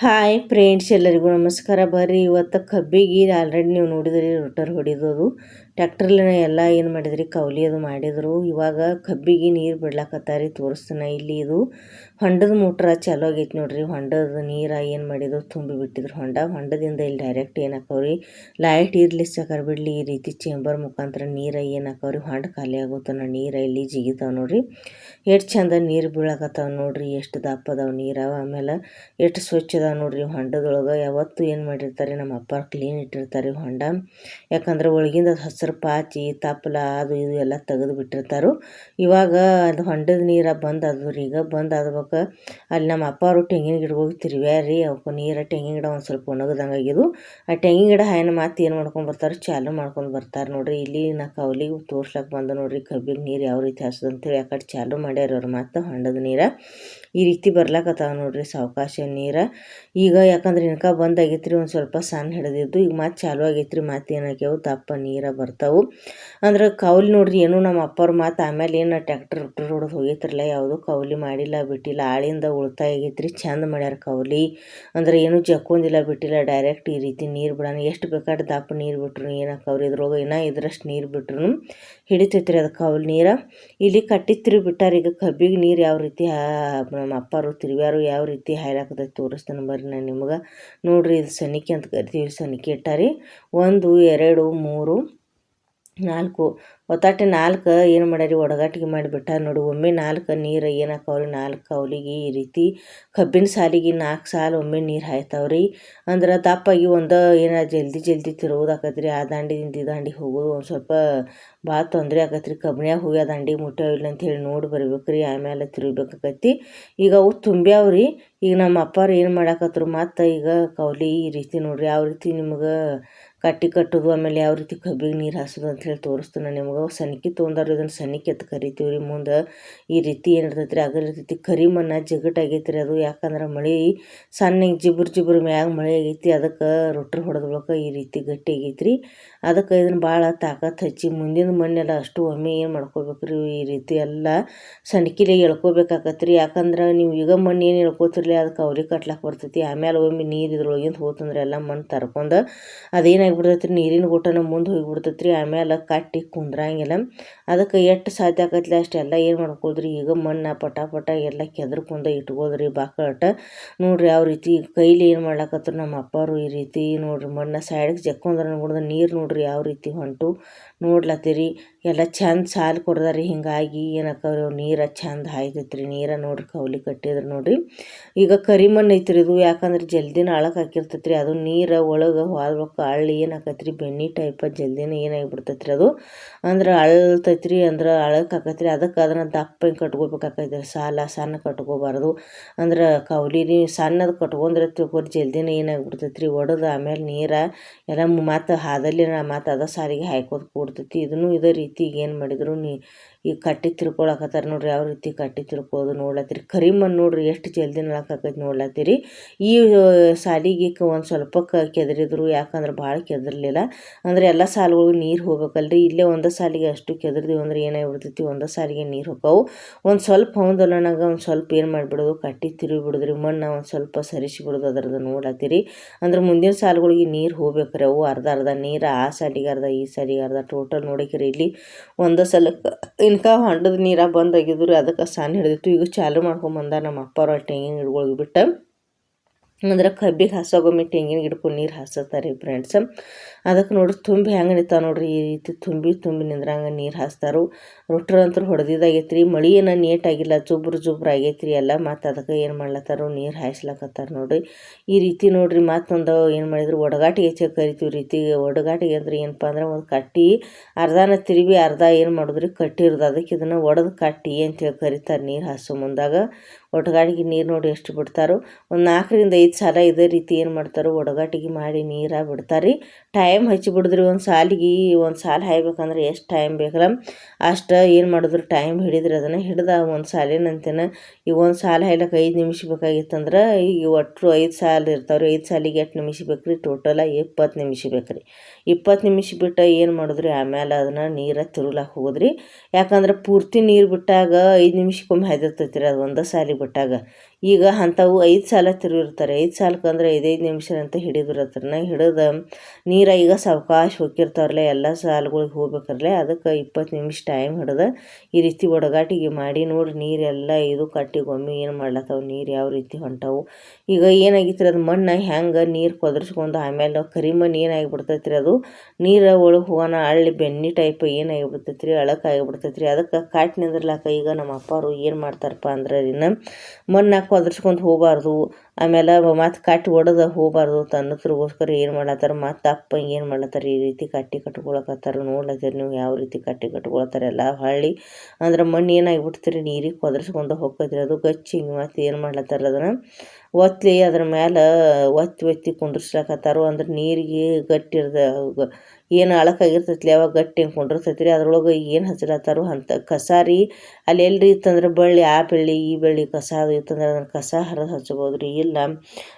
Hi friends, ಎಲ್ಲರಿಗೂ ನಮಸ್ಕಾರ. ಬರ್ರಿ ಇವತ್ತು ಕಬ್ಬಿಗೆ ಆಲ್ರೆಡಿ ನೀವು ನೋಡಿದ್ರಿ ರೋಟರ್ ಹೊಡಿದೋದು ಟ್ಯಾಕ್ಟ್ರಲ್ಲಿನ ಎಲ್ಲ ಏನು ಮಾಡಿದ್ರಿ ಕೌಲಿ ಅದು ಮಾಡಿದ್ರು. ಇವಾಗ ಕಬ್ಬಿಗೆ ನೀರು ಬಿಡ್ಲಾಕತ್ತಾರಿ ತೋರಿಸ್ತಾನೆ. ಇಲ್ಲಿ ಇದು ಹೊಂಡದ ಮೋಟ್ರ ಚಾಲೂ ಆಗೈತೆ ನೋಡ್ರಿ. ಹೊಂಡದ ನೀರು ಏನು ಮಾಡಿದ್ರು ತುಂಬಿ ಬಿಟ್ಟಿದ್ರು. ಹೊಂಡದಿಂದ ಇಲ್ಲಿ ಡೈರೆಕ್ಟ್ ಏನು ಹಾಕವ್ರಿ, ಲೈಟ್ ಇರ್ಲಿ ಸಕರ್ ಬಿಡಲಿ ಈ ರೀತಿ ಚೇಂಬರ್ ಮುಖಾಂತರ ನೀರು ಏನು ಹಾಕವ್ರಿ. ಹೊಂಡ ಖಾಲಿ ಆಗೋತನ ನೀರು ಇಲ್ಲಿ ಜಿಗಿತಾವ ನೋಡ್ರಿ. ಎಷ್ಟು ಚಂದ ನೀರು ಬೀಳಕತ್ತಾವ ನೋಡ್ರಿ, ಎಷ್ಟು ದಪ್ಪ ಅದಾವ ನೀರು. ಆಮೇಲೆ ಎಷ್ಟು ಸ್ವಚ್ಛ ಅದಾವ ನೋಡ್ರಿ ಹೊಂಡದೊಳಗೆ. ಯಾವತ್ತೂ ಏನು ಮಾಡಿರ್ತಾರೆ ನಮ್ಮ ಅಪ್ಪ ಕ್ಲೀನ್ ಇಟ್ಟಿರ್ತಾರೆ ಹೊಂಡ. ಯಾಕಂದ್ರೆ ಒಳಗಿಂದ ಹಸಿರು ಪಾಚಿ ತಪ್ಪಲ ಅದು ಇದು ಎಲ್ಲ ತೆಗೆದು ಬಿಟ್ಟಿರ್ತಾರೋ. ಇವಾಗ ಅದು ಹೊಂಡದ ನೀರು ಬಂದು ಈಗ ಬಂದು ಆದ್ಬೇಕು. ಅಲ್ಲಿ ನಮ್ಮ ಅಪ್ಪ ಅವರು ತೆಂಗಿನ ಗಿಡ ಹೋಗಿ ತಿರುವ್ಯಾರಿ. ಅವಕ್ಕೆ ನೀರು ತೆಂಗಿನ ಗಿಡ ಒಂದು ಸ್ವಲ್ಪ ಒಣಗದಂಗೆ ಆಗಿದ್ದು. ಆ ತೆಂಗಿನ ಗಿಡ ಹಾಯನ ಮಾತು ಏನು ಮಾಡ್ಕೊಂಡು ಬರ್ತಾರೆ, ಚಾಲು ಮಾಡ್ಕೊಂಡು ಬರ್ತಾರೆ ನೋಡ್ರಿ. ಇಲ್ಲಿ ನಾ ಕೌಲಿಗೆ ತೋರ್ಸ್ಲಕ್ಕೆ ಬಂದು ನೋಡ್ರಿ ಕಬ್ಬಿಗೆ ನೀರು ಯಾವ ರೀತಿ ಹಸದಂತೇಳಿ. ಯಾಕಡೆ ಚಾಲು ಮಾಡ್ಯಾರ ಅವ್ರು ಮತ್ತು ಹೊಂಡದ ನೀರು ಈ ರೀತಿ ಬರ್ಲಾಕತ್ತಾವ ನೋಡ್ರಿ ಸಾವಕಾಶ ನೀರು. ಈಗ ಯಾಕಂದ್ರೆ ಇನ್ಕ ಬಂದಾಗೈತ್ರಿ, ಒಂದು ಸ್ವಲ್ಪ ಸಣ್ಣ ಹಿಡಿದಿದ್ದು ಈಗ ಮತ್ತೆ ಚಾಲು ಆಗೈತ್ರಿ. ಮತ್ತೆ ಏನಾಗ್ಯಾವು ದಪ್ಪ ನೀರು ಬರ್ತಾವೆ. ಅಂದ್ರೆ ಕೌಲಿ ನೋಡ್ರಿ ಏನು ನಮ್ಮ ಅಪ್ಪವ್ರು ಮತ್ತು ಆಮೇಲೆ ಏನು ಟ್ಯಾಕ್ಟರ್ ಹೊಡೆದು ಹೋಗೈತ್ರಲ್ಲ, ಯಾವುದೂ ಕೌಲಿ ಮಾಡಿಲ್ಲ ಬಿಟ್ಟಿಲ್ಲ. ಆಳಿಂದ ಉಳಿತಾಯ ಆಗೈತ್ರಿ. ಚಂದ ಮಾಡ್ಯಾರ ಕೌಲಿ. ಅಂದ್ರೆ ಏನು ಜಕ್ಕೊಂದಿಲ್ಲ ಬಿಟ್ಟಿಲ್ಲ, ಡೈರೆಕ್ಟ್ ಈ ರೀತಿ ನೀರು ಬಿಡೋಣ. ಎಷ್ಟು ಬೇಕಾದ್ರೆ ದಪ್ಪ ನೀರು ಬಿಟ್ರು ಏನಾಕವ್ರಿ ಇದ್ರೊಳಗೆ ಇನ್ನೂ ಇದ್ರಷ್ಟು ನೀರು ಬಿಟ್ರು ಹಿಡಿತೈತ್ರಿ ಅದು ಕೌಲಿ ನೀರು. ಇಲ್ಲಿ ಕಟ್ಟಿ ತಿರುಗಿ ಬಿಟ್ಟಾರ. ಈಗ ಕಬ್ಬಿಗೆ ನೀರು ಯಾವ ರೀತಿ ನಮ್ಮ ಅಪ್ಪರು ತಿರುವ್ಯಾರು ಯಾವ ರೀತಿ ಹಾಯ್ಲಾಕತೈತಿ ತೋರಿಸ್ತಾನೆ ಬರ್ರಿ ನಾನು ನಿಮ್ಗೆ. ನೋಡ್ರಿ ಇದು ಸನಿಕೆ ಅಂತ ಕರಿತೀವಿ, ಸನಿಕೆ ಇಟ್ಟಾರಿ. 1 2 3 4 ಒತ್ತಾಟೆ 4 ಏನು ಮಾಡ್ಯಾರಿ ಒಡಗಾಟಿಗೆ ಮಾಡಿಬಿಟ್ಟಾರ ನೋಡಿ. ಒಮ್ಮೆ 4 ನೀರು ಏನು ಹಾಕವ್ರಿ, 4 ಕೌಲಿಗೆ ಈ ರೀತಿ ಕಬ್ಬಿನ ಸಾಲಿಗೆ 4 ಸಾಲು ಒಮ್ಮೆ ನೀರು ಹಾಯ್ತಾವ್ರಿ. ಅಂದ್ರೆ ದಪ್ಪಾಗಿ ಒಂದು ಏನೋ ಜಲ್ದಿ ತಿರುವುದಾಕತ್ರಿ. ಆ ದಾಂಡಿದಿಂದ ಈ ದಾಂಡಿಗೆ ಹೋಗೋದು ಒಂದು ಸ್ವಲ್ಪ ಭಾಳ ತೊಂದರೆ ಆಕತ್ರಿ. ಕಬ್ಬಿಣ್ಯಾಗ ಹೋಗಿ ಆ ದಂಡಿಗೆ ಮುಟ್ಟ್ಯಾವ ಇಲ್ಲ ಅಂತ ಹೇಳಿ ನೋಡಿ ಬರ್ಬೇಕ್ರಿ. ಆಮೇಲೆ ತಿರುಗಬೇಕಾಕತಿ. ಈಗ ಅವು ತುಂಬ್ಯಾವ್ರಿ. ಈಗ ನಮ್ಮ ಅಪ್ಪಾರು ಏನು ಮಾಡಾಕತ್ರು ಮತ್ತು ಈಗ ಕೌಲಿ ಈ ರೀತಿ ನೋಡ್ರಿ ಯಾವ ರೀತಿ ನಿಮ್ಗೆ ಕಟ್ಟಿ ಕಟ್ಟೋದು, ಆಮೇಲೆ ಯಾವ ರೀತಿ ಕಬ್ಬಿಗೆ ನೀರು ಹಾಸೋದು ಅಂತ ಹೇಳಿ ತೋರಿಸ್ತಾನೆ ನಿಮ್ಗೆ. ಸನಿಕೆ ತೊಗೊಂಡಾರು ಇದನ್ನು ಸನಿಕೆ ಅಂತ ಕರಿತೀವಿ ರೀ. ಮುಂದೆ ಈ ರೀತಿ ಏನಿರ್ತೈತಿ ರೀ ಅಗಲಿರ್ತೈತಿ. ಕರಿ ಮಣ್ಣು ಜಿಗಟಾಗೈತಿ ರೀ ಅದು. ಯಾಕಂದ್ರೆ ಮಳೆ ಸಣ್ಣಗೆ ಜಿಬ್ರು ಮ್ಯಾಗ ಮಳೆ ಆಗೈತಿ. ಅದಕ್ಕೆ ರೊಟ್ರಿ ಹೊಡೆದ್ಬೇಕು ಈ ರೀತಿ ಗಟ್ಟಿ ಆಗೈತಿ ರೀ. ಅದಕ್ಕೆ ಇದನ್ನು ಭಾಳ ತಾಕತ್ತು ಹಚ್ಚಿ ಮುಂದಿನ ಮಣ್ಣೆಲ್ಲ ಅಷ್ಟು ಒಮ್ಮೆ ಏನು ಮಾಡ್ಕೋಬೇಕ್ರಿ, ಈ ರೀತಿ ಎಲ್ಲ ಸಣ್ಕಿಲೆ ಎಳ್ಕೊಬೇಕಾಕತ್ರಿ. ಯಾಕಂದ್ರೆ ನೀವು ಈಗ ಮಣ್ಣು ಏನು ಎಳ್ಕೊತಿರ್ಲಿ ಅದಕ್ಕೆ ಅವ್ರಿಗೆ ಕಟ್ಲಾಕ್ ಬರ್ತೈತಿ. ಆಮೇಲೆ ಒಮ್ಮೆ ನೀರು ಇದ್ರೊಳಗಿಂದ ಹೋತಂದ್ರೆ ಎಲ್ಲ ಮಣ್ಣು ತರ್ಕೊಂಡು ಅದೇನಾಗಿಬಿಡ್ತೈತಿ ರೀ, ನೀರಿನ ಗುಟ್ಟನ ಮುಂದೆ ಹೋಗಿಬಿಡ್ತೈತಿ ರೀ. ಆಮೇಲೆ ಕಟ್ಟಿ ಕುಂದ್ರಂಗಿಲ್ಲ. ಅದಕ್ಕೆ ಎಷ್ಟು ಸಾಧ್ಯ ಆಕತ್ಲಿ ಅಷ್ಟೆಲ್ಲ ಏನು ಮಾಡ್ಕೊಳ್ರಿ. ಈಗ ಮಣ್ಣು ಪಟ ಎಲ್ಲ ಕೆದರ್ಕೊಂಡ ಇಟ್ಕೋದ್ರಿ ಬಾಕಟ ನೋಡ್ರಿ. ಯಾವ ರೀತಿ ಕೈಲಿ ಏನು ಮಾಡ್ಲಾಕತ್ರು ನಮ್ಮ ಅಪ್ಪರು ಈ ರೀತಿ ನೋಡ್ರಿ. ಮಣ್ಣು ಸೈಡ್ಗೆ ಜಕ್ಕೊಂಡ್ರೆ ನೋಡಿದ್ರೆ ನೀರು ನೋಡ್ರಿ ಯಾವ ರೀತಿ ಹೊಂಟು ನೋಡ್ಲತ್ತೀರಿ. ಎಲ್ಲ ಚಂದ ಸಾಲು ಕೊಡ್ದಾರಿ. ಹಿಂಗಾಗಿ ಏನಕ್ಕವ್ರಿ ನೀರು ಚಂದ ಹಾಯ್ತೈತ್ರಿ. ನೀರು ನೋಡ್ರಿ ಕೌಲಿ ಕಟ್ಟಿದ್ರೆ ನೋಡ್ರಿ. ಈಗ ಕರಿ ಮಣ್ಣು ಐತ್ರಿ ಇದು. ಯಾಕಂದ್ರೆ ಜಲ್ದಿನ ಅಳಕ್ಕೆ ಹಾಕಿರ್ತೈತ್ರಿ ಅದು. ನೀರು ಒಳಗೆ ಹೋದ್ಬೇಕು ಅಳ್ಳಿ ಏನಾಕತ್ರಿ ಬೆಣ್ಣೆ ಟೈಪ್ ಜಲ್ದಿನ ಏನಾಗಿಬಿಡ್ತೈತ್ರಿ ಅದು. ಅಂದ್ರೆ ಅಳ್ತೈತ್ರಿ. ಅಂದ್ರೆ ಅಳಕ್ಕೆ ಹಾಕತ್ರಿ. ಅದಕ್ಕೆ ಅದನ್ನು ದಪ್ಪ ಹಿಂಗೆ ಕಟ್ಕೋಬೇಕಾಕೈತ್ರಿ. ಸಾಲ ಸಣ್ಣ ಕಟ್ಕೋಬಾರ್ದು. ಅಂದ್ರೆ ಕೌಲಿನಿ ಸಣ್ಣದು ಕಟ್ಕೊಂಡ್ರೆ ತಿಳ್ಕೊರಿ ಜಲ್ದಿನ ಏನಾಗಿಬಿಡ್ತೈತ್ರಿ ಒಡೆದು. ಆಮೇಲೆ ನೀರು ಎಲ್ಲ ಮತ್ತು ಹಾದಲ್ಲಿ ಮತ್ತು ಅದ ಸಾರಿಗೆ ಹಾಯ್ಕೋದು ಕೂಡ್ತೈತಿ. ಇದನ್ನು ಇದೇ ರೀತಿ ಏನು ಮಾಡಿದ್ರು ಈಗ ಕಟ್ಟಿ ತಿರ್ಕೊಳಕತ್ತಾರ ನೋಡ್ರಿ. ಯಾವ ರೀತಿ ಕಟ್ಟಿ ತಿರ್ಕೋದು ನೋಡ್ಲತ್ತೀರಿ. ಕರಿ ಮಣ್ಣು ನೋಡ್ರಿ ಎಷ್ಟು ಜಲ್ದಿ ನಳಕಾಕೈತಿ ನೋಡ್ಲತ್ತೀರಿ. ಈ ಸಾಲಿಗೆ ಒಂದು ಸ್ವಲ್ಪ ಕೆದರಿದ್ರು. ಯಾಕಂದ್ರೆ ಭಾಳ ಕೆದರ್ಲಿಲ್ಲ. ಅಂದ್ರೆ ಎಲ್ಲ ಸಾಲುಗಳು ನೀರು ಹೋಗ್ಬೇಕಲ್ರಿ. ಇಲ್ಲೇ ಒಂದು ಸಾಲಿಗೆ ಅಷ್ಟು ಕೆದರ್ದಿವಿ ಅಂದ್ರೆ ಏನಾಗಿಬಿಡ್ತೈತಿ, ಒಂದು ಸಾಲಿಗೆ ನೀರು ಹೋಗ್ತಾವು. ಒಂದು ಸ್ವಲ್ಪ ಹೊಂದಲ್ಲನಾಗ ಒಂದು ಸ್ವಲ್ಪ ಏನು ಮಾಡಿಬಿಡೋದು ಕಟ್ಟಿ ತಿರುಗಿ ಬಿಡೋದ್ರಿ. ಮಣ್ಣು ಒಂದು ಸ್ವಲ್ಪ ಸರಿಸಿ ಬಿಡೋದು ಅದ್ರದ್ದು ನೋಡ್ಲತ್ತೀರಿ. ಅಂದ್ರೆ ಮುಂದಿನ ಸಾಲುಗಳಿಗೆ ನೀರು ಹೋಗ್ಬೇಕ್ರಿ. ಅವು ಅರ್ಧ ನೀರು ಆ ಸಾಲಿಗೆ ಅರ್ಧ ಈ ಸಾಲಿಗೆ ಅರ್ಧ ಟೋಟಲ್ ನೋಡಿಕ್ರಿ. ಇಲ್ಲಿ ಒಂದು ಸಲಕ್ಕೆ ಇನ್ಕ ಹೊಂಡದ ನೀರು ಬಂದಾಗಿದ್ರು ಅದಕ್ಕೆ ಸಣ್ಣ ಹಿಡಿದಿತ್ತು. ಈಗ ಚಾಲು ಮಾಡ್ಕೊಂಬಂದ ನಮ್ಮ ಅಪ್ಪವ್ರು ತೆಂಗಿನ ಗಿಡಗಳಿಗೆ ಬಿಟ್ಟು. ಅಂದ್ರೆ ಕಬ್ಬಿಗೆ ಹಾಸೋಗೊಮ್ಮೆ ತೆಂಗಿನ ಗಿಡಕ್ಕೂ ನೀರು ಹಾಸ್ತಾರೆ ಫ್ರೆಂಡ್ಸ್. ಅದಕ್ಕೆ ನೋಡ್ರಿ ತುಂಬಿ ಹೆಂಗೆ ನಿಂತಾವೆ ನೋಡ್ರಿ. ಈ ರೀತಿ ತುಂಬಿ ನಿಂದ್ರಂಗೆ ನೀರು ಹಾಸ್ತಾರೋ. ರೊಟ್ರ ಅಂತೂ ಹೊಡೆದಿದ್ದಾಗೈತಿ ರೀ. ಮಳೆ ಏನೋ ನೀಟಾಗಿಲ್ಲ, ಜುಬ್ರು ಆಗೈತಿ ಎಲ್ಲ. ಮತ್ತು ಅದಕ್ಕೆ ಏನು ಮಾಡ್ಲತ್ತಾರೋ ನೀರು ಹಾಯಿಸ್ಲಕತ್ತಾರ ನೋಡ್ರಿ. ಈ ರೀತಿ ನೋಡ್ರಿ. ಮತ್ತೊಂದು ಏನು ಮಾಡಿದ್ರು ಒಡಗಾಟಿಗೆ ಹೆಚ್ಚಾಗಿ ಕರಿತೀವಿ ರೀತಿ. ಒಡಗಾಟಿಗೆ ಅಂದ್ರೆ ಏನಪ್ಪ ಅಂದ್ರೆ ಒಂದು ಕಟ್ಟಿ ಅರ್ಧನ ತಿರುವಿ ಅರ್ಧ ಏನು ಮಾಡಿದ್ರಿ ಕಟ್ಟಿರೋದು. ಅದಕ್ಕೆ ಇದನ್ನು ಒಡೆದು ಕಟ್ಟಿ ಅಂತೇಳಿ ಕರಿತಾರೆ ನೀರು ಹಾಸೋ ಮುಂದಾಗ. ಒಡಗಾಟಿಗೆ ನೀರು ನೋಡಿ ಎಷ್ಟು ಬಿಡ್ತಾರೋ, ಒಂದು 4 ರಿಂದ 5 ಸಾಲ ಇದೇ ರೀತಿ ಏನು ಮಾಡ್ತಾರೋ ಒಡಗಾಟಿಗೆ ಮಾಡಿ ನೀರು ಬಿಡ್ತಾರೆ ರೀ. ಟೈಮ್ ಹಚ್ಚಿ ಬಿಡಿದ್ರಿ. ಒಂದು ಸಾಲು ಹಾಯ್ಬೇಕಂದ್ರೆ ಎಷ್ಟು ಟೈಮ್ ಬೇಕಲ್ಲ ಅಷ್ಟು ಏನು ಮಾಡಿದ್ರು ಟೈಮ್ ಹಿಡಿದ್ರಿ. ಅದನ್ನು ಹಿಡ್ದು ಒಂದು ಸಾಲಿನಂತೇನ ಈಗ ಒಂದು ಸಾಲು ಹಾಯ್ಲಕ್ಕೆ 5 ನಿಮಿಷ ಬೇಕಾಗಿತ್ತಂದ್ರೆ ಈಗ ಒಟ್ಟು 5 ಸಾಲು ಇರ್ತಾವ್ರಿ. 5 ಸಾಲಿಗೆ 8 ನಿಮಿಷ ಬೇಕು ರೀ. ಟೋಟಲ 20 ನಿಮಿಷ ಬೇಕು ರೀ. 20 ನಿಮಿಷ ಬಿಟ್ಟು ಏನು ಮಾಡಿದ್ರಿ ಆಮೇಲೆ ಅದನ್ನು ನೀರು ತಿರುಗ್ಲಾಕ ಹೋಗೋದ್ರಿ. ಯಾಕಂದ್ರೆ ಪೂರ್ತಿ ನೀರು ಬಿಟ್ಟಾಗ 5 ನಿಮಿಷಕ್ಕೊಮ್ಮೆ ಹಾಯ್ದಿರ್ತೈತಿ ರೀ ಅದು ಒಂದು ಸಾಲಿಗೆ ಬಿಟ್ಟಾಗ. ಈಗ ಅಂಥವು 5 ಸಾಲ ತಿರುವಿರ್ತಾರೆ. 5 ಸಾಲಕ್ಕೆ ಅಂದ್ರೆ 5 ನಿಮಿಷ ಅಂತ ಹಿಡಿದಿರತ್ತನ ಹಿಡಿದು ನೀರ ಈಗ ಸಾವಕಾಶ ಹೋಗಿರ್ತಾವ್ರಲ್ಲ ಎಲ್ಲ ಸಾಲುಗಳಿಗೆ ಹೋಗ್ಬೇಕರ್ಲೆ ಅದಕ್ಕೆ 20 ನಿಮಿಷ ಟೈಮ್ ಹಿಡ್ದು ಈ ರೀತಿ ಒಡಗಾಟಿಗೆ ಮಾಡಿ ನೋಡ್ರಿ ನೀರೆಲ್ಲ ಇದು ಕಟ್ಟಿಗೊಮ್ಮೆ ಏನು ಮಾಡ್ಲತ್ತಾವ ನೀರು ಯಾವ ರೀತಿ ಹೊಂಟಾವು. ಈಗ ಏನಾಗಿತ್ತು ಅದು ಮಣ್ಣು ಹೆಂಗೆ ನೀರು ಕೊದರ್ಸ್ಕೊಂಡು ಆಮೇಲೆ ಕರಿಮಣ್ಣು ಏನಾಗಿಬಿಡ್ತೈತಿ ರೀ ಅದು ನೀರು ಒಳಗೆ ಹೋಗೋಣ ಹಳ್ಳಿ ಬೆನ್ನಿ ಟೈಪ್ ಏನಾಗಿಬಿಡ್ತೈತಿ ರೀ ಅಳಕಾಗಿಬಿಡ್ತೈತಿ ರೀ. ಅದಕ್ಕೆ ಕಾಟ್ ನಿಂದ್ರಲಾಕ ಈಗ ನಮ್ಮ ಅಪ್ಪರು ಏನು ಮಾಡ್ತಾರಪ್ಪ ಅಂದ್ರೆ ಇನ್ನು ಮಣ್ಣು ಕೊದರ್ಸ್ಕೊಂಡು ಹೋಗಬಾರ್ದು, ಆಮೇಲೆ ಮತ್ತು ಕಟ್ಟಿ ಒಡೆದು ಹೋಗಬಾರ್ದು ತನ್ನತ್ರಗೋಸ್ಕರ ಏನು ಮಾಡ್ಲತ್ತಾರ ಮತ್ತು ಅಪ್ಪ ಏನು ಮಾಡ್ಲತ್ತಾರ ಈ ರೀತಿ ಕಟ್ಟಿ ಕಟ್ಕೊಳಕತ್ತಾರ. ನೋಡ್ಲತ್ತೀರಿ ನೀವು ಯಾವ ರೀತಿ ಕಟ್ಟಿ ಕಟ್ಕೊಳತ್ತಾರ ಎಲ್ಲ ಹಳ್ಳಿ ಅಂದ್ರೆ ಮಣ್ಣು ಏನಾಗಿಬಿಡ್ತೀರಿ ನೀರಿಗೆ ಕೊದರ್ಸ್ಕೊಂಡು ಹೋಗ್ತೈತ್ರಿ ಅದು ಗಚ್ಚಿ ಮತ್ತು ಏನು ಮಾಡ್ಲತ್ತಾರ ಅದನ್ನು ಒತ್ತಿ ಅದ್ರ ಮೇಲೆ ಒತ್ತಿ ಕುಂಡ್ರಿಸ್ಲಕತ್ತಾರು. ಅಂದ್ರೆ ನೀರಿಗೆ ಗಟ್ಟಿ ಏನು ಅಳಕಾಗಿರ್ತೈತಿ ಅವಾಗ ಗಟ್ಟಿ ಹೆಂಗೆ ಕುಂಡಿರ್ತೈತಿ ರೀ. ಅದ್ರೊಳಗೆ ಏನು ಹಚ್ಚಲತ್ತಾರು ಅಂತ ಕಸ ರೀ ಅಲ್ಲಿ ಎಲ್ರಿ ಇತ್ತಂದ್ರೆ ಬಳ್ಳಿ ಆ ಬಳ್ಳಿ ಈ ಬಳ್ಳಿ ಕಸ ಅದು ಇತ್ತಂದ್ರೆ ಅದನ್ನು ಕಸ ಹರಿದು ಹಚ್ಬೋದು ರೀ. ಇಲ್ಲ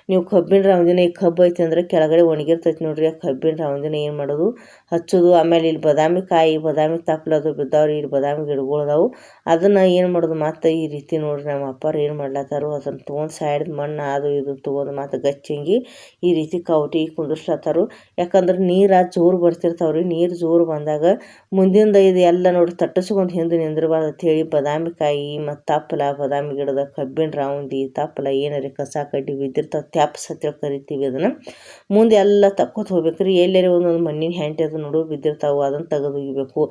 ನೀವು ಕಬ್ಬಿನ ರೌಂದಿನ ಈ ಕಬ್ಬು ಐತಿ ಅಂದ್ರೆ ಕೆಳಗಡೆ ಒಣಗಿರ್ತೈತಿ ನೋಡ್ರಿ ಆ ಕಬ್ಬಿನ ರೌಂದಿನ ಏನು ಮಾಡೋದು ಹಚ್ಚೋದು. ಆಮೇಲೆ ಇಲ್ಲಿ ಬಾದಾಮಿ ತಪ್ಪಲದು ಬಿದ್ದಾವ್ರಿ, ಇಲ್ಲಿ ಬಾದಾಮಿ ಗಿಡಗಳದಾವು ಅದನ್ನು ಏನು ಮಾಡೋದು ಮತ್ತು ಈ ರೀತಿ ನೋಡ್ರಿ ನಮ್ಮ ಅಪ್ಪರು ಏನು ಮಾಡ್ಲತ್ತಾರು ಅದನ್ನು ತೊಗೊಂಡು ಸೈಡ್ ಮಣ್ಣು ಅದು ಇದು ತೊಗೊಂಡು ಮತ್ತು ಗಚ್ಚಂಗಿ ಈ ರೀತಿ ಕೌಟಿ ಕುಂದಿರ್ಸ್ಲತ್ತಾರು. ಯಾಕಂದ್ರೆ ನೀರು ಜೋರು ಬರ್ತಿರ್ತಾವ್ರಿ, ನೀರು ಜೋರು ಬಂದಾಗ ಮುಂದಿಂದ ಇದು ಎಲ್ಲ ನೋಡಿ ತಟ್ಟಿಸ್ಕೊಂಡು ಹಿಂದೆ ನಿಂದಿರಬಾರ್ದು ಅಂಥೇಳಿ ಬಾದಾಮಿಕಾಯಿ ಮತ್ತು ತಪ್ಪಲ ಬಾದಾಮಿ ಗಿಡದ ಕಬ್ಬಿನ ರೌಂದಿ ತಪ್ಪಲ ಏನಾರ ಕಸ ಕಡ್ಡಿ ಬಿದ್ದಿರ್ತಾವೆ ತ್ಯಾಪ್ಸ್ ಅಂತೇಳಿ ಕರಿತೀವಿ ಅದನ್ನು ಮುಂದೆ ಎಲ್ಲ ತಕ್ಕೋತ ಹೋಗ್ಬೇಕು ರೀ. ಎಲ್ಲರೂ ಒಂದೊಂದು ಮಣ್ಣಿನ ಹೆಂಟೆ ಅದು ನೋಡು ಬಿದ್ದಿರ್ತಾವೆ ಅದನ್ನು ತೆಗೆದು ಒಗಿಬೇಕು.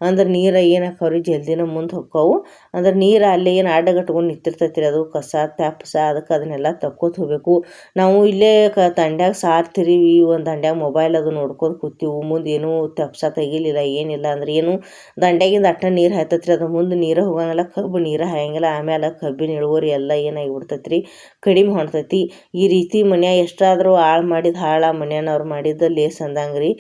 ಅಂದ್ರೆ ನೀರು ಏನಾಕವ್ರಿ ಜಲ್ದಿನ ಮುಂದೆ ಹೊಕ್ಕಾವು. ಅಂದ್ರೆ ನೀರು ಅಲ್ಲಿ ಏನು ಅಡ್ಡಗಟ್ಕೊಂಡು ನಿಂತಿರ್ತೈತಿ ರೀ ಅದು ಕಸ ತ್ಯಾಪ್ಸ ಅದಕ್ಕೆ ಅದನ್ನೆಲ್ಲ ತಕ್ಕೋತ ಹೋಗ್ಬೇಕು. ನಾವು ಇಲ್ಲೇ ತಂಡ್ಯಾಗ ಸಾರ್ತಿರಿ ಒಂದು ದಂಡ್ಯಾಗ ಮೊಬೈಲ್ ಅದು ನೋಡ್ಕೊಂಡು ಕೂತೀವಿ ಮುಂದೆ ಏನೂ ತಪ್ಸ ತೆಗಿಲಿಲ್ಲ ಏನಿಲ್ಲ ಅಂದ್ರೆ ಏನು ದಂಡ್ಯಾಗಿಂದ ಅಟ್ಟ ನೀರು ಹಾಯ್ತೈತಿ ರೀ. ಅದು ಮುಂದೆ ನೀರು ಹೋಗಂಗಿಲ್ಲ ಕಬ್ಬು ನೀರು ಹಾಯಂಗಿಲ್ಲ. ಆಮೇಲೆ ಕಬ್ಬಿನ ಇಳುವರಿ ಎಲ್ಲ ಏನಾಗಿಬಿಡ್ತೈತಿ ರೀ ಕಡಿಮೆ ಹೊಣ್ತೈತಿ. ಈ ರೀತಿ ಮನ್ಯಾಗ ಎಷ್ಟಾದರೂ ಹಾಳು ಮಾಡಿದ ಹಾಳ ಮನ್ಯಾನವ್ರು ಮಾಡಿದ್ದು ಲೇಸ್ ಅಂದಂಗೆ ರೀ.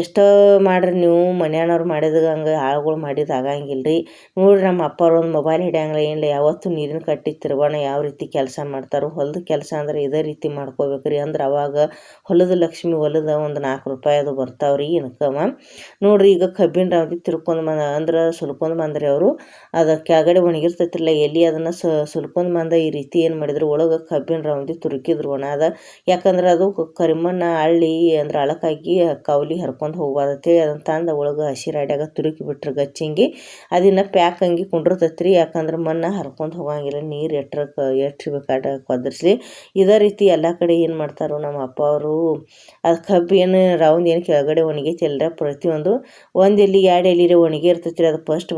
ಎಷ್ಟೋ ಮಾಡ್ರಿ ನೀವು ಮನ್ಯಾನವ್ರು ಮಾಡಿದಾಗ ಹಂಗೆ ಆಳುಗಳು ಮಾಡಿದ್ದು ಆಗಂಗಿಲ್ಲ ರೀ. ನೋಡ್ರಿ ನಮ್ಮ ಅಪ್ಪವ್ರು ಒಂದು ಮೊಬೈಲ್ ಹಿಡಿಯಂಗಿಲ್ಲ ಏನಿಲ್ಲ ಯಾವತ್ತೂ ನೀರಿನ ಕಟ್ಟಿ ತಿರ್ಗೋಣ ಯಾವ ರೀತಿ ಕೆಲಸ ಮಾಡ್ತಾರೋ ಹೊಲದ ಕೆಲಸ ಅಂದ್ರೆ ಇದೇ ರೀತಿ ಮಾಡ್ಕೋಬೇಕು ರೀ. ಅಂದ್ರೆ ಅವಾಗ ಹೊಲದ ಲಕ್ಷ್ಮಿ ಹೊಲದ ಒಂದು 4 ರೂಪಾಯಿ ಅದು ಬರ್ತಾವ್ರಿ ಇನ್ಕಮ. ನೋಡ್ರಿ ಈಗ ಕಬ್ಬಿನ ರೌದಿ ತಿರ್ಕೊಂಡು ಅಂದ್ರೆ ಸುಲ್ಕೊಂಡು ಬಂದ್ರಿ ಅವರು ಅದು ಕೆಳಗಡೆ ಒಣಗಿರ್ತೈತಿರಲ್ಲ ಎಲ್ಲಿ ಅದನ್ನು ಸುಲ್ಕೊಂಡು ಬಂದ ಈ ರೀತಿ ಏನು ಮಾಡಿದ್ರು ಒಳಗೆ ಕಬ್ಬಿನ ರೌದಿ ತುರುಕಿದ್ರು ಒಣದ. ಯಾಕಂದ್ರೆ ಅದು ಕರಿಮಣ್ಣು ಹಳ್ಳಿ ಅಂದ್ರೆ ಅಳಕಾಗಿ ಕೌಲಿ ಹರ್ಕೊಂಡು ಹೋಗ್ಬಾರ್ದತ್ತೇಳಿ ಅದನ್ನು ತಂದು ಒಳಗೆ ಹಸಿ ರಾಡ್ಯಾಗ ತುರುಕಿ ಬಿಟ್ರೆ ಗಚ್ಚಂಗಿ ಅದನ್ನು ಪ್ಯಾಕ್ ಹಂಗೆ ಕುಂಡಿರ್ತೈತಿ ರೀ. ಯಾಕಂದ್ರೆ ಮಣ್ಣು ಹರ್ಕೊಂಡು ಹೋಗಂಗಿಲ್ಲ ನೀರು ಎಷ್ಟು ಬೇಕಾದ ಕೊದರ್ಸ್ಲಿ. ಇದೇ ರೀತಿ ಎಲ್ಲ ಕಡೆ ಏನು ಮಾಡ್ತಾರೋ ನಮ್ಮ ಅಪ್ಪ ಅವರು ಅದು ಕಬ್ಬು ಏನು ರೌಂಡ್ ಏನು ಕೆಳಗಡೆ ಒಣಗೈತಿ ಎಲ್ಲರ ಪ್ರತಿಯೊಂದು ಒಂದು ಎಲ್ಲಿ 2 ಎಲ್ಲಿ ಒಣಗಿ ಇರ್ತೈತಿ ರೀ. ಅದು ಫಸ್ಟ್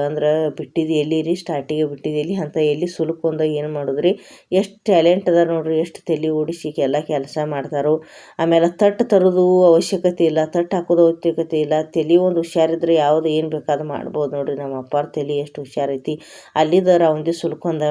ಅಂದ್ರೆ ಬಿಟ್ಟಿದ್ದು ಎಲ್ಲಿ ರೀ ಸ್ಟಾರ್ಟಿಗೆ ಬಿಟ್ಟಿದ್ದು ಎಲ್ಲಿ ಅಂತ ಎಲ್ಲಿ ಸುಲ್ಕೊಂಡ ಏನು ಮಾಡಿದ್ರಿ ಎಷ್ಟು ಟ್ಯಾಲೆಂಟ್ ಅದ ನೋಡ್ರಿ ಎಷ್ಟು ತಲೆ ಓಡಿಸಿ ಎಲ್ಲ ಕೆಲಸ ಮಾಡ್ತಾರೋ. ಆಮೇಲೆ ತಟ್ಟು ತರೋದು ಅವಶ್ಯಕತೆ ಇಲ್ಲ, ತಟ್ಟು ಹಾಕೋದು ಅವಶ್ಯಕತೆ ಇಲ್ಲ. ತಲೆ ಒಂದು ಹುಷಾರಿದ್ರೆ ಯಾವುದು ಏನು ಬೇಕಾದ್ರೂ ಮಾಡ್ಬೋದು ನೋಡ್ರಿ. ನಮ್ಮ ಅಪ್ಪಾರ ತಲೆ ಎಷ್ಟು ಹುಷಾರೈತಿ ಅಲ್ಲಿದ್ದ ರೌಂದಿ ಸುಲ್ಕೊಂಡ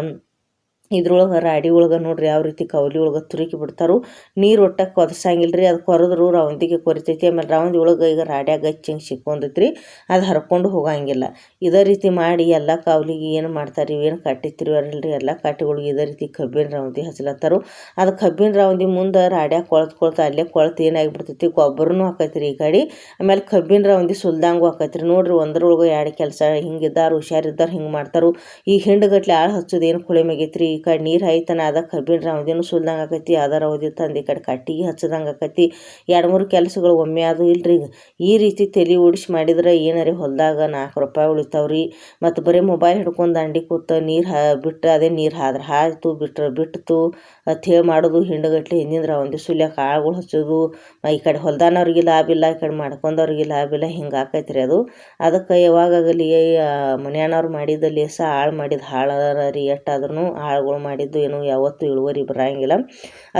ಇದ್ರೊಳಗೆ ರಾಡಿ ಒಳಗೆ ನೋಡ್ರಿ ಯಾವ ರೀತಿ ಕೌಲಿ ಒಳಗೆ ತುರುಕಿ ಬಿಡ್ತಾರೋ. ನೀರು ಒಟ್ಟ ಕೊದಸಂಗಿಲ್ಲ ರೀ. ಅದು ಕೊರೆದ್ರು ರೌಂದಿಗೆ ಕೊರಿತೈತಿ. ಆಮೇಲೆ ರೌಂದಿ ಒಳಗೆ ಈಗ ರಾಡ್ಯಾಗ ಗಚ್ಚಿ ಹಿಂಗೆ ಸಿಕ್ಕೊಂಡೈತಿ ರೀ ಅದು ಹರ್ಕೊಂಡು ಹೋಗಂಗಿಲ್ಲ. ಇದೇ ರೀತಿ ಮಾಡಿ ಎಲ್ಲ ಕೌಲಿಗೆ ಏನು ಮಾಡ್ತಾರೆ ಏನು ಕಟ್ಟಿತ್ತಿರುವಲ್ರಿ ಎಲ್ಲ ಕಟ್ಟಿಗಳಿಗೆ ಇದೇ ರೀತಿ ಕಬ್ಬಿನ ರೌಂದಿ ಹಚ್ಲತ್ತಾರು. ಅದು ಕಬ್ಬಿನ ರೌಂದಿ ಮುಂದೆ ರಾಡ್ಯಾಗ ಕೊಳ್ತು ಅಲ್ಲೇ ಕೊಳ್ತು ಏನಾಗಿಬಿಡ್ತೈತಿ ಗೊಬ್ಬರನೂ ಹಾಕೈತಿ ರೀ ಈ ಕಡೆ. ಆಮೇಲೆ ಕಬ್ಬಿನ ರೌಂದಿ ಸುಲ್ದಂಗೂ ಹಾಕೈತಿ ರೀ. ನೋಡ್ರಿ ಒಂದ್ರೊಳಗೆ 2 ಕೆಲಸ ಹಿಂಗಿದ್ದಾರು ಹುಷಾರಿದ್ದಾರು ಹಿಂಗೆ ಮಾಡ್ತಾರೋ. ಈಗ ಹಿಂಡುಗಟ್ಲೆ ಆಳು ಹಚ್ಚೋದು ಏನು ಕುಳೆ ಮ್ಯಾಗೈತಿ ರೀ. ಈ ಕಡೆ ನೀರು ಹಾಯ್ತಾನ ಅದ ಕಬ್ಬಿನ ರೌದಿನೂ ಸುಲ್ದಂಗೆ ಆಕೈತಿ ಅದ ರೌದಿ ತಂದು ಈ ಕಡೆ ಕಟ್ಟಿಗೆ ಹಚ್ಚದಂಗೆ ಆಕೈತಿ. 2-3 ಕೆಲಸಗಳು ಒಮ್ಮೆ ಅದು ಇಲ್ರಿ. ಈಗ ಈ ರೀತಿ ತಲೆ ಓಡಿಸಿ ಮಾಡಿದ್ರೆ ಏನಾರೇ ಹೊಲದಾಗ 4 ರೂಪಾಯಿ ಉಳಿತಾವ್ರಿ. ಮತ್ತು ಬರೀ ಮೊಬೈಲ್ ಹಿಡ್ಕೊಂಡು ದಂಡಿ ಕೂತ ನೀರು ಬಿಟ್ಟು ಅದೇ ನೀರು ಹಾದ್ರೆ ಹಾಯ್ತು ಬಿಟ್ಟು ಅಂಥೇಳಿ ಮಾಡೋದು ಹಿಂಡುಗಟ್ಲೆ ಹಿಂದಿನ ರೌಂದಿ ಸುಲ್ಯಾಕೆ ಆಳುಗಳು ಹಚ್ಚೋದು. ಈ ಕಡೆ ಹೊಲ್ದಾನವ್ರಿಗೆ ಲಾಭ ಇಲ್ಲ ಈ ಕಡೆ ಮಾಡ್ಕೊಂಡವ್ರಿಗೆ ಲಾಭ ಇಲ್ಲ ಹಿಂಗೆ ಆಕೈತಿ ರೀ ಅದು. ಅದಕ್ಕೆ ಯಾವಾಗಲಿ ಮನ್ಯಾನವ್ರು ಮಾಡಿದ್ದ ಲೇಸ ಹಾಳು ಮಾಡಿದ ಹಾಳರ ರೀ. ಎಷ್ಟಾದ್ರೂ ಆಳುಗಳು ಮಾಡಿದ್ದು ಏನು ಯಾವತ್ತೂ ಇಳುವರಿ ಬರಂಗಿಲ್ಲ.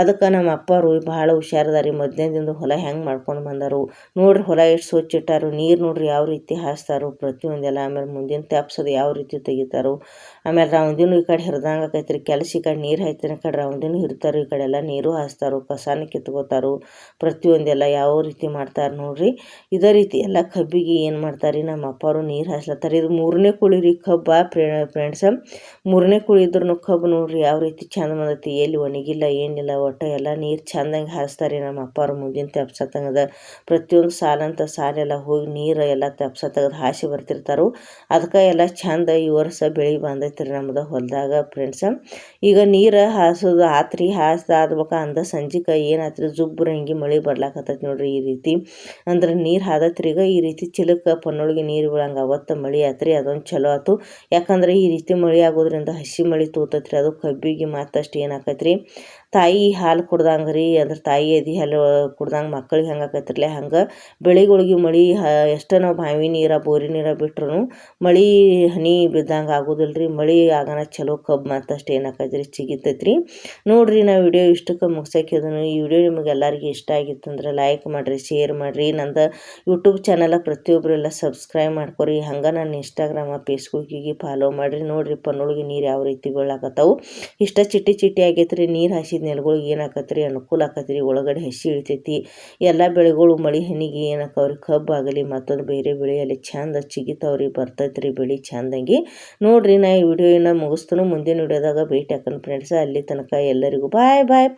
ಅದಕ್ಕೆ ನಮ್ಮ ಅಪ್ಪರು ಭಾಳ ಹುಷಾರದಾರ ರೀ. ಮೊದಲಿನಿಂದ ಹೊಲ ಹೆಂಗೆ ಮಾಡ್ಕೊಂಡು ಬಂದಾರು ನೋಡ್ರಿ. ಹೊಲ ಎಷ್ಟು ಸ್ವಚ್ಛ ಇಟ್ಟಾರು. ನೀರು ನೋಡ್ರಿ ಯಾವ ರೀತಿ ಹಾಸ್ತಾರೋ ಪ್ರತಿಯೊಂದೆಲ್ಲ. ಆಮೇಲೆ ಮುಂದಿನ ಟ್ಯಾಪ್ಸದು ಯಾವ ರೀತಿ ತೆಗಿತಾರೋ. ಆಮೇಲೆ ರೌಂದಿನೂ ಈ ಕಡೆ ಹಿರಿದಂಗೆ ಆಕೈತಿ ರೀ. ಕೆಲಸ ಈ ಕಡೆ ನೀರು ಹಾಯ್ತಾನೆ ಈ ಕಡೆ ರೌಂದಿನೂ ಹಿರ್ತಾರೋ. ಈ ಕಡೆ ಎಲ್ಲ ನೀರು ಹಾಸ್ತಾರೋ ಕಸಾನ ಕಿತ್ಕೋತಾರೋ ಪ್ರತಿಯೊಂದೆಲ್ಲ ಯಾವ ರೀತಿ ಮಾಡ್ತಾರೆ ನೋಡ್ರಿ. ಇದೇ ರೀತಿ ಎಲ್ಲ ಕಬ್ಬಿಗೆ ಏನು ಮಾಡ್ತಾರೆ ನಮ್ಮ ಅಪ್ಪರು ನೀರು ಹಾಸ್ಲತ್ತಾರೆ. ಇದು 3ನೇ ಕುಳಿ ರೀ ಕಬ್ಬ ಫ್ರೆಂಡ್ಸ. 3ನೇ ಕುಳಿ ಇದ್ರೂ ಕಬ್ಬು ನೋಡ್ರಿ ಯಾವ ರೀತಿ ಚಂದ ಬಂದೈತಿ ಎಲ್ಲಿ ಒಣಗಿಲ್ಲ ಏನಿಲ್ಲ ಒಟ್ಟು ಎಲ್ಲ ನೀರು ಚಂದಂಗೆ ಹಾಸ್ತಾರೆ ನಮ್ಮ ಅಪ್ಪವ್ರು. ಮುಂದಿನ ತೆಪ್ಸ ತೆಗೆದ ಪ್ರತಿಯೊಂದು ಸಾಲಂತ ಸಾಲೆಲ್ಲ ಹೋಗಿ ನೀರು ಎಲ್ಲ ತೆಪ್ಸ ತೆಗೆದು ಹಾಸಿ ಬರ್ತಿರ್ತಾರೋ. ಅದಕ್ಕೆ ಎಲ್ಲ ಚಂದ ಈ ವರ್ಷ ಬೆಳೆ ಬಂದೈತಿ ಆಗೈತೆ ರೀ ನಮ್ದು ಹೊಲದಾಗ ಫ್ರೆಂಡ್ಸ. ಈಗ ನೀರು ಹಾಸೋದು ಆತ್ರಿ, ಹಾಸ್ದಾದ್ಬೇಕ ಅಂದ ಸಂಜಿಕೆ ಏನಾತ್ರಿ ಜುಬ್ಬರಂಗಿ ಮಳೆ ಬರ್ಲಾಕತ್ತೈತಿ ನೋಡ್ರಿ. ಈ ರೀತಿ ಅಂದ್ರೆ ನೀರು ಹಾದತ್ರಿ. ಈಗ ಈ ರೀತಿ ಚಿಲಕ ಪನ್ನೊಳಗೆ ನೀರು ಬೀಳಂಗೆ ಅವತ್ತು ಮಳೆ ಆತ್ರಿ, ಅದೊಂದು ಚಲೋ ಆಯ್ತು. ಯಾಕಂದ್ರೆ ಈ ರೀತಿ ಮಳೆ ಆಗೋದ್ರಿಂದ ಹಸಿ ಮಳೆ ತೂತೈತ್ರಿ, ಅದು ಕಬ್ಬಿಗೆ ಮತ್ತಷ್ಟು ಏನಾಕೈತ್ರಿ ತಾಯಿ ಹಾಲು ಕುಡ್ದಂಗೆ ರೀ, ಅಂದ್ರೆ ತಾಯಿ ಎದೆ ಹಾಲು ಕುಡ್ದಂಗೆ ಮಕ್ಕಳಿಗೆ ಹೆಂಗೆ ಆಕೈತ್ರಿಲೆ ಹಂಗೆ ಬೆಳೆಗಳಿಗೆ ಮಳೆ ಎಷ್ಟೋ ನಾವು ಬಾವಿ ನೀರು ಬೋರಿ ನೀರು ಬಿಟ್ರು ಮಳೆ ಹನಿ ಬಿದ್ದಂಗೆ ಆಗೋದಿಲ್ಲ ರೀ. ಮಳೆ ಆಗೋಣ ಚಲೋ ಕಬ್ಬು ಮತ್ತಷ್ಟು ಏನಾಕೈತ್ರಿ ಚಿಗಿತೈತ್ರಿ. ನೋಡ್ರಿ ನಾವು ವಿಡಿಯೋ ಇಷ್ಟಕ್ಕೆ ಮುಗ್ಸೋಕಿದನು. ಈ ವಿಡಿಯೋ ನಿಮಗೆ ಎಲ್ಲರಿಗೂ ಇಷ್ಟ ಆಗಿತ್ತಂದ್ರೆ ಲೈಕ್ ಮಾಡಿರಿ, ಶೇರ್ ಮಾಡಿರಿ. ನಂದು ಯೂಟ್ಯೂಬ್ ಚಾನಲ ಪ್ರತಿಯೊಬ್ಬರೆಲ್ಲ ಸಬ್ಸ್ಕ್ರೈಬ್ ಮಾಡ್ಕೊರಿ. ಹಂಗೆ ನನ್ನ ಇನ್ಸ್ಟಾಗ್ರಾಮ ಫೇಸ್ಬುಕ್ಕಿಗೆ ಫಾಲೋ ಮಾಡಿರಿ. ನೋಡ್ರಿ ಪನ್ನೊಳಗೆ ನೀರು ಯಾವ ರೀತಿ ಬೀಳಾಕತ್ತಾವು. ಇಷ್ಟ ಚಿಟ್ಟಿ ಚಿಟ್ಟಿ ಆಗೈತ್ರಿ. ನೀರು ಹಾಸಿದ ನೆಲಗಳಿಗೆ ಏನಾಕತ್ರಿ ಅನುಕೂಲ ಆಕತ್ರಿ, ಒಳಗಡೆ ಹಸಿ ಇಳಿತೈತಿ. ಎಲ್ಲ ಬೆಳೆಗಳು ಮಳೆ ಹನಿಗೆ ಏನಾಕವ್ರಿ ಕಬ್ಬು ಆಗಲಿ ಮತ್ತೊಂದು ಬೇರೆ ಬೆಳೆಯಲ್ಲಿ ಚಂದ ಚಿಗಿತಾವ್ರಿ, ಬರ್ತೈತ್ರಿ ಬೆಳೆ ಚಂದಂಗಿ. ನೋಡ್ರಿ ನಾ ಈ ವಿಡಿಯೋನ ಮುಗಿಸ್ತನು. ಮುಂದಿನ ವಿಡಿಯೋದಾಗ ಭೇಟಿ ಹಾಕೋಣ ಫ್ರೆಂಡ್ಸ. ಅಲ್ಲಿ ತನಕ ಎಲ್ಲರಿಗೂ ಬಾಯ್ ಬಾಯ್